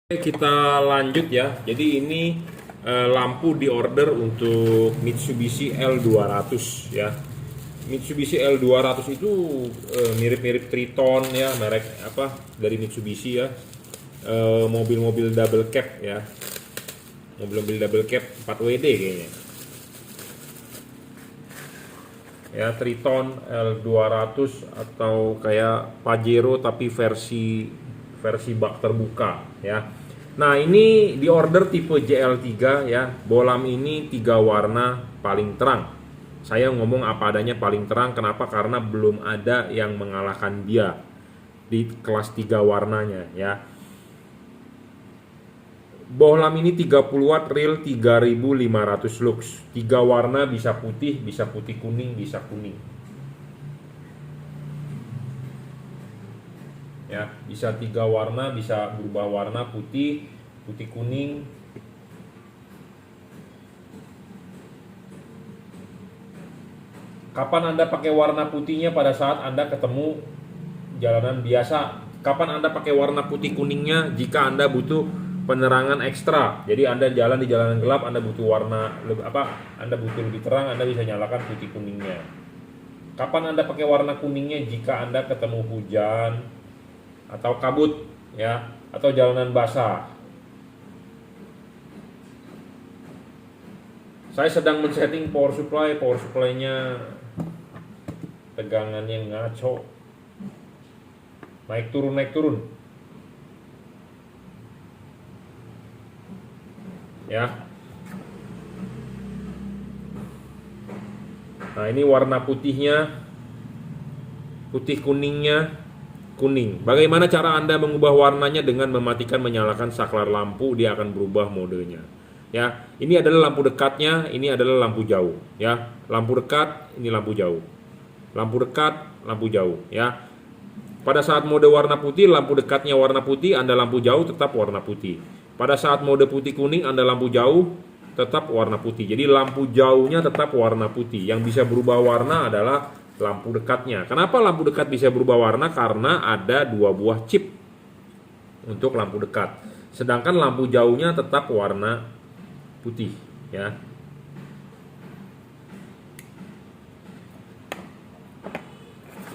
Oke, kita lanjut ya. Jadi ini lampu di order untuk Mitsubishi L200 ya. Mitsubishi L200 itu mirip-mirip Triton ya, merek apa dari Mitsubishi ya. Mobil-mobil double cab ya. Mobil-mobil double cab 4WD kayaknya. Ya, Triton L200 atau kayak Pajero tapi versi bak terbuka ya. Nah, ini di order tipe JL3 ya. Bolam ini 3 warna paling terang. Saya ngomong apa adanya paling terang, kenapa? Karena belum ada yang mengalahkan dia di kelas 3 warnanya ya. Bohlam ini 30 watt real 3500 lux. 3 warna, bisa putih kuning, bisa kuning. Ya, bisa 3 warna, bisa berubah warna putih kuning. Kapan Anda pakai warna putihnya? Pada saat Anda ketemu jalanan biasa. Kapan Anda pakai warna putih kuningnya? Jika Anda butuh penerangan ekstra. Jadi Anda jalan di jalanan gelap, Anda butuh warna Anda butuh lebih terang, Anda bisa nyalakan putih kuningnya. Kapan Anda pakai warna kuningnya? Jika Anda ketemu hujan atau kabut ya, atau jalanan basah. Saya sedang men-setting power supply-nya tegangannya ngaco, naik turun ya. Nah, ini warna putihnya, putih kuningnya, kuning. Bagaimana cara Anda mengubah warnanya? Dengan mematikan menyalakan saklar lampu, dia akan berubah modenya. Ya, ini adalah lampu dekatnya, ini adalah lampu jauh. Ya, lampu dekat, ini lampu jauh. Lampu dekat, lampu jauh. Ya, pada saat mode warna putih, lampu dekatnya warna putih, Anda lampu jauh tetap warna putih. Pada saat mode putih kuning, Anda lampu jauh tetap warna putih. Jadi lampu jauhnya tetap warna putih. Yang bisa berubah warna adalah lampu dekatnya. Kenapa lampu dekat bisa berubah warna? Karena ada 2 buah chip untuk lampu dekat. Sedangkan lampu jauhnya tetap warna putih ya.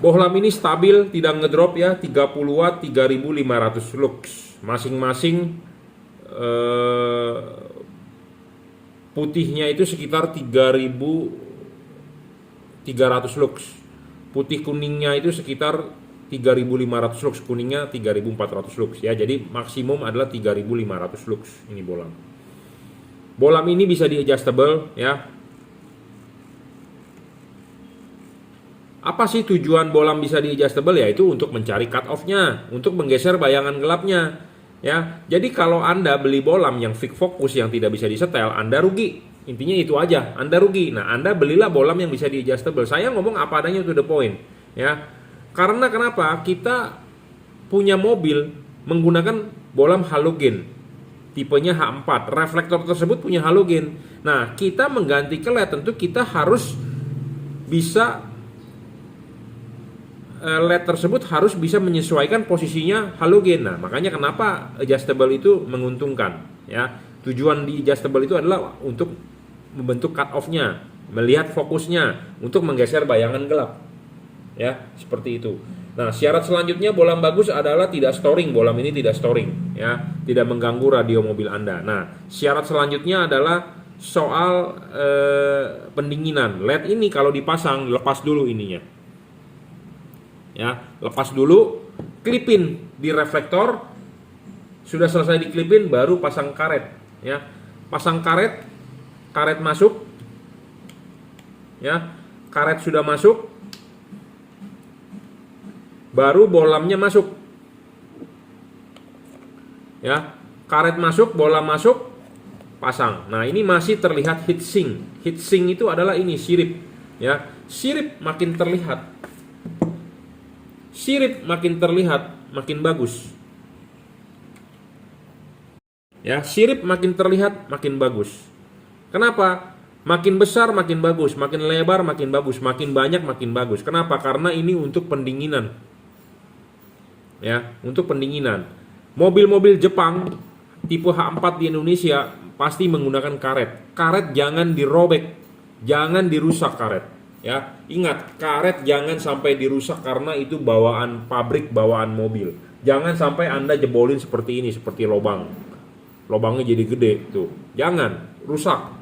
Bohlam ini stabil, tidak ngedrop ya. 30 watt 3500 lux. Masing-masing putihnya itu sekitar 3300 lux. Putih kuningnya itu sekitar 3500 lux, kuningnya 3400 lux ya. Jadi maksimum adalah 3500 lux ini bolam. Bolam ini bisa di adjustable ya. Apa sih tujuan bolam bisa di adjustable? Yaitu untuk mencari cut off-nya, untuk menggeser bayangan gelapnya ya. Jadi kalau Anda beli bolam yang fix fokus yang tidak bisa disetel, Anda rugi. Intinya itu aja, Anda rugi. Nah, Anda belilah bolam yang bisa di adjustable. Saya ngomong apa adanya, to the point ya. Karena kenapa? Kita punya mobil menggunakan bolam halogen tipenya H4. Reflektor tersebut punya halogen. Nah, kita mengganti ke LED, tentu kita harus bisa LED tersebut harus bisa menyesuaikan posisinya halogen. Nah, makanya kenapa adjustable itu menguntungkan ya. Tujuan di adjustable itu adalah untuk membentuk cut off-nya, melihat fokusnya, untuk menggeser bayangan gelap ya, seperti itu. Nah, syarat selanjutnya bolam bagus adalah tidak storing. Bolam ini tidak storing ya, tidak mengganggu radio mobil Anda. Nah, syarat selanjutnya adalah soal pendinginan. LED ini kalau dipasang, lepas dulu ininya ya, lepas dulu, klipin di reflektor. Sudah selesai diklipin, baru pasang karet ya. Pasang karet masuk ya, karet sudah masuk, baru bolamnya masuk ya. Karet masuk, bolam masuk, pasang. Nah, ini masih terlihat heatsink. Heatsink itu adalah ini sirip ya. Sirip makin terlihat, sirip makin terlihat makin bagus ya. Sirip makin terlihat makin bagus. Kenapa? Makin besar makin bagus, makin lebar makin bagus, makin banyak makin bagus. Kenapa? Karena ini untuk pendinginan ya, untuk pendinginan. Mobil-mobil Jepang tipe H4 di Indonesia pasti menggunakan karet. Karet jangan dirobek, jangan dirusak karet. Ya, ingat, karet jangan sampai dirusak karena itu bawaan pabrik, bawaan mobil. Jangan sampai Anda jebolin seperti ini, seperti lubang. Lubangnya jadi gede tuh. Jangan rusak.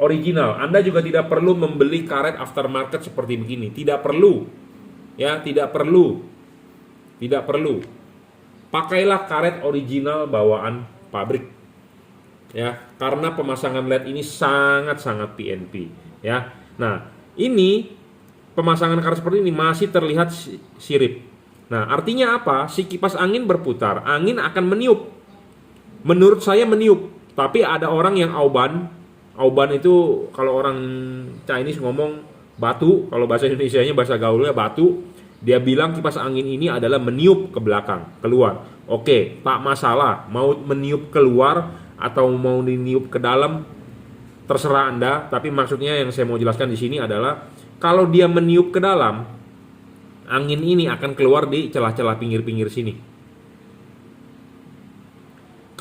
Original. Anda juga tidak perlu membeli karet aftermarket seperti begini. Tidak perlu. Ya, tidak perlu. Tidak perlu. Pakailah karet original bawaan pabrik. Ya, karena pemasangan LED ini sangat-sangat PNP, ya. Nah, ini pemasangan karet seperti ini masih terlihat sirip. Nah, artinya apa? Si kipas angin berputar, angin akan meniup. Menurut saya meniup, tapi ada orang yang auban. Auban itu kalau orang Chinese ngomong batu, kalau bahasa Indonesianya bahasa gaulnya batu. Dia bilang kipas angin ini adalah meniup ke belakang, keluar. Oke, tak masalah. Mau meniup keluar atau mau diniup ke dalam, terserah Anda. Tapi maksudnya yang saya mau jelaskan di sini adalah kalau dia meniup ke dalam, angin ini akan keluar di celah-celah pinggir-pinggir sini.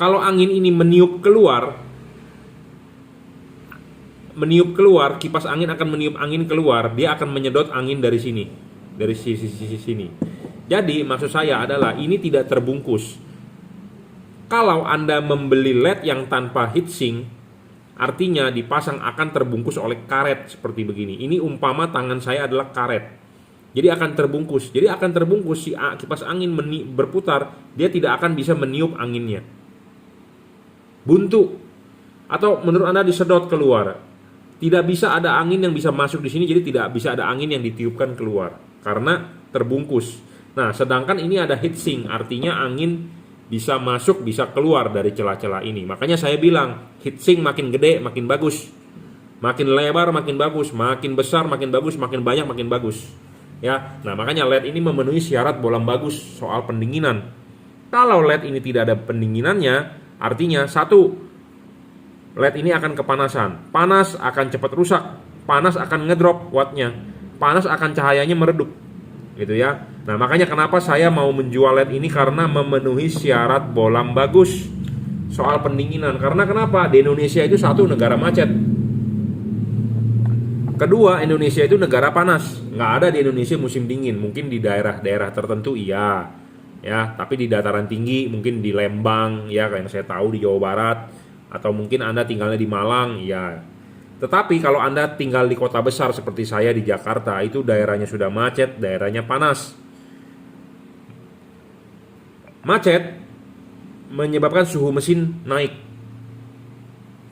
Kalau angin ini meniup keluar, kipas angin akan meniup angin keluar, dia akan menyedot angin dari sini, dari sisi sini. Jadi maksud saya adalah ini tidak terbungkus. Kalau Anda membeli LED yang tanpa heatsink, artinya dipasang akan terbungkus oleh karet seperti begini. Ini umpama tangan saya adalah karet. Jadi akan terbungkus. Jadi akan terbungkus, si kipas angin berputar, dia tidak akan bisa meniup anginnya. Buntu. Atau menurut Anda disedot keluar. Tidak bisa ada angin yang bisa masuk di sini, jadi tidak bisa ada angin yang ditiupkan keluar karena terbungkus. Nah, sedangkan ini ada heatsink, artinya angin bisa masuk, bisa keluar dari celah-celah ini. Makanya saya bilang, heatsink makin gede makin bagus. Makin lebar makin bagus, makin besar makin bagus, makin banyak makin bagus. Ya. Nah, makanya LED ini memenuhi syarat bolam bagus soal pendinginan. Kalau LED ini tidak ada pendinginannya, artinya satu, LED ini akan kepanasan, panas akan cepat rusak, panas akan ngedrop wattnya, panas akan cahayanya meredup, gitu ya. Nah, makanya kenapa saya mau menjual LED ini, karena memenuhi syarat bolam bagus soal pendinginan. Karena kenapa? Di Indonesia itu satu, negara macet. Kedua, Indonesia itu negara panas. Nggak ada di Indonesia musim dingin. Mungkin di daerah-daerah tertentu iya, ya. Tapi di dataran tinggi, mungkin di Lembang, ya, kayak yang saya tahu di Jawa Barat. Atau mungkin Anda tinggalnya di Malang, ya. Tetapi kalau Anda tinggal di kota besar seperti saya di Jakarta, itu daerahnya sudah macet, daerahnya panas. Macet menyebabkan suhu mesin naik.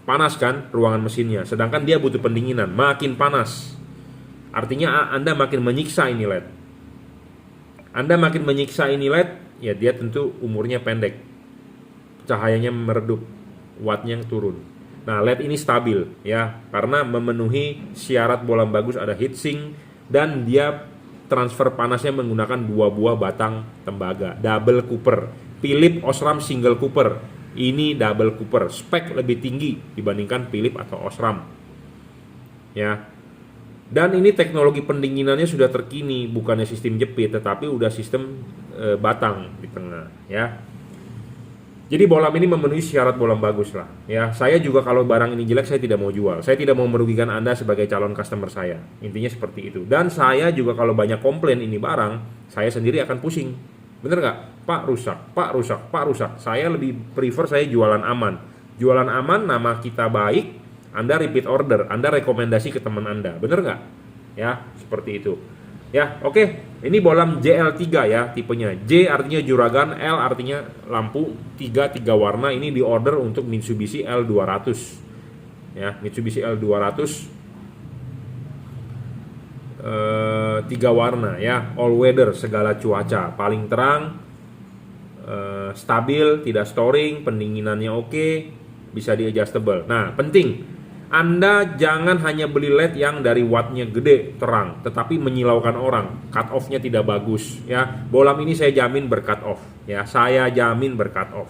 Panas kan ruangan mesinnya, sedangkan dia butuh pendinginan, makin panas. Artinya Anda makin menyiksa ini LED. Anda makin menyiksa ini LED, ya dia tentu umurnya pendek. Cahayanya meredup, wattnya turun. Nah, LED ini stabil ya, karena memenuhi syarat bolam bagus, ada heatsink, dan dia transfer panasnya menggunakan 2 buah batang tembaga, double cooper. Philips Osram single cooper. Ini double cooper, spek lebih tinggi dibandingkan Philips atau Osram. Ya. Dan ini teknologi pendinginannya sudah terkini, bukannya sistem jepit tetapi udah sistem batang di tengah, ya. Jadi bolam ini memenuhi syarat bolam bagus lah, ya. Saya juga kalau barang ini jelek saya tidak mau jual. Saya tidak mau merugikan Anda sebagai calon customer saya. Intinya seperti itu. Dan saya juga kalau banyak komplain ini barang, saya sendiri akan pusing. Bener nggak? Pak rusak, Pak rusak, Pak rusak. Saya lebih prefer saya jualan aman. Jualan aman, nama kita baik, Anda repeat order, Anda rekomendasi ke teman Anda. Bener nggak? Ya, seperti itu. Ya, oke. Ini bolam JL3 ya, tipenya. J artinya juragan, L artinya lampu, 3 warna. Ini di order untuk Mitsubishi L200. Ya, Mitsubishi L200 3 warna ya, all weather, segala cuaca, paling terang, stabil, tidak storing, pendinginannya oke, bisa di adjustable. Nah, penting Anda jangan hanya beli LED yang dari wattnya gede, terang, tetapi menyilaukan orang. Cut off-nya tidak bagus ya. Bolam ini saya jamin ber-cut off ya. Saya jamin ber-cut off.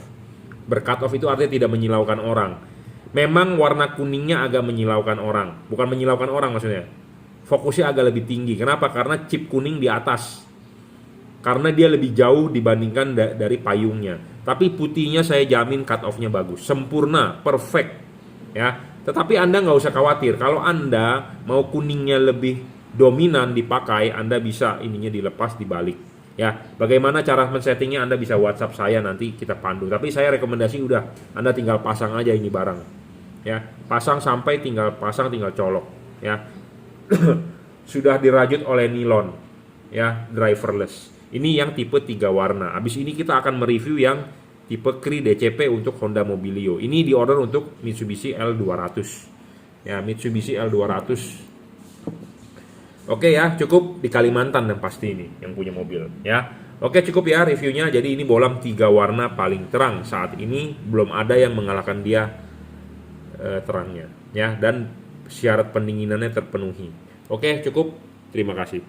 Ber-cut off itu artinya tidak menyilaukan orang. Memang warna kuningnya agak menyilaukan orang. Bukan menyilaukan orang maksudnya. Fokusnya agak lebih tinggi. Kenapa? Karena chip kuning di atas. Karena dia lebih jauh dibandingkan dari payungnya. Tapi putihnya saya jamin cut off-nya bagus, sempurna, perfect ya. Tetapi Anda nggak usah khawatir, kalau Anda mau kuningnya lebih dominan dipakai, Anda bisa ininya dilepas, dibalik ya. Bagaimana cara men-settingnya Anda bisa WhatsApp saya, nanti kita pandu. Tapi saya rekomendasi udah Anda tinggal pasang aja ini barang ya, pasang sampai tinggal pasang, tinggal colok ya. Sudah dirajut oleh nilon ya, driverless. Ini yang tipe 3 warna. Habis ini kita akan mereview yang tipe Kri DCP untuk Honda Mobilio. Ini di order untuk Mitsubishi L200 ya, Mitsubishi L200. Oke ya, cukup di Kalimantan dan pasti ini yang punya mobil ya. Oke, cukup ya reviewnya. Jadi ini bolam 3 warna paling terang saat ini, belum ada yang mengalahkan dia terangnya ya, dan syarat pendinginannya terpenuhi. Oke, cukup. Terima kasih.